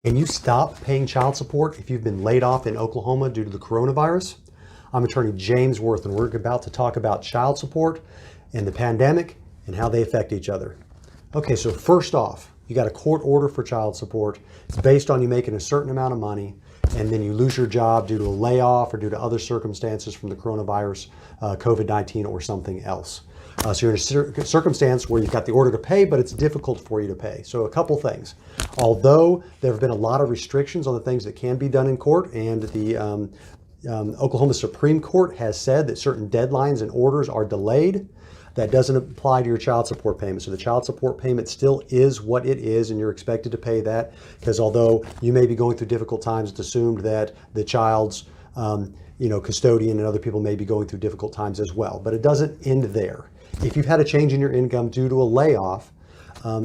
Can you stop paying child support if you've been laid off in Oklahoma due to the coronavirus? I'm attorney James Wirth, and we're about to talk about child support and the pandemic and how they affect each other. Okay, so first off, you got a court order for child support. It's based on you making a certain amount of money, and then you lose your job due to a layoff or due to other circumstances from the coronavirus, COVID-19 or something else. So you're in a circumstance where you've got the order to pay, but it's difficult for you to pay. So a couple things. Although there have been a lot of restrictions on the things that can be done in court, and the Oklahoma Supreme Court has said that certain deadlines and orders are delayed, that doesn't apply to your child support payment. So the child support payment still is what it is, and you're expected to pay that, because although you may be going through difficult times, it's assumed that the child's custodian and other people may be going through difficult times as well. But it doesn't end there. If you've had a change in your income due to a layoff,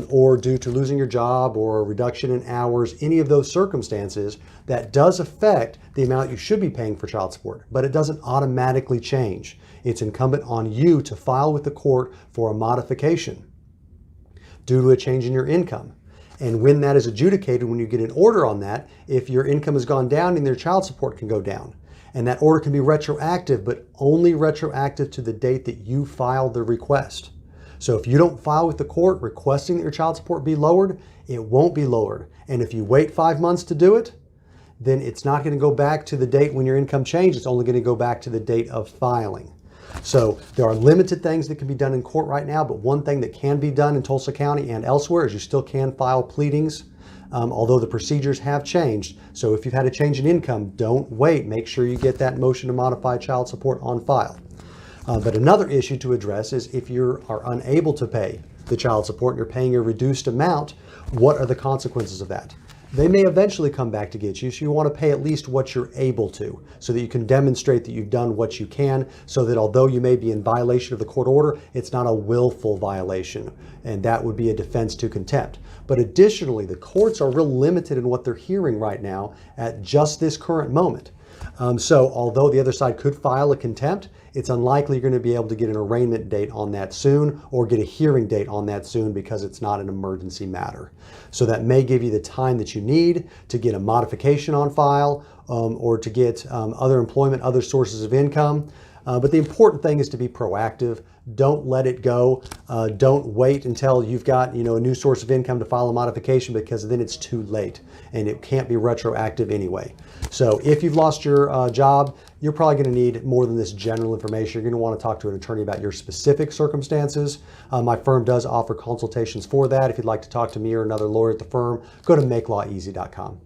or due to losing your job or a reduction in hours, any of those circumstances, that does affect the amount you should be paying for child support, but it doesn't automatically change. It's incumbent on you to file with the court for a modification due to a change in your income. And when that is adjudicated, when you get an order on that, if your income has gone down, then your child support can go down. And that order can be retroactive, but only retroactive to the date that you filed the request. So if you don't file with the court requesting that your child support be lowered, it won't be lowered. And if you wait 5 months to do it, then it's not going to go back to the date when your income changed. It's only going to go back to the date of filing. So there are limited things that can be done in court right now, but one thing that can be done in Tulsa County and elsewhere is you still can file pleadings, although the procedures have changed. So if you've had a change in income, don't wait. Make sure you get that motion to modify child support on file. But another issue to address is if you are unable to pay the child support and you're paying a reduced amount, what are the consequences of that? They may eventually come back to get you, so you want to pay at least what you're able to, so that you can demonstrate that you've done what you can, so that although you may be in violation of the court order, it's not a willful violation, and that would be a defense to contempt. But additionally, the courts are real limited in what they're hearing right now at just this current moment. So although the other side could file a contempt, it's unlikely you're going to be able to get an arraignment date on that soon or get a hearing date on that soon, because it's not an emergency matter. So that may give you the time that you need to get a modification on file, or to get other employment, other sources of income. But the important thing is to be proactive. Don't let it go. Don't wait until you've got a new source of income to file a modification, because then it's too late and it can't be retroactive anyway. So if you've lost your job, you're probably going to need more than this general information. You're going to want to talk to an attorney about your specific circumstances. My firm does offer consultations for that. If you'd like to talk to me or another lawyer at the firm, go to makelawEasy.com.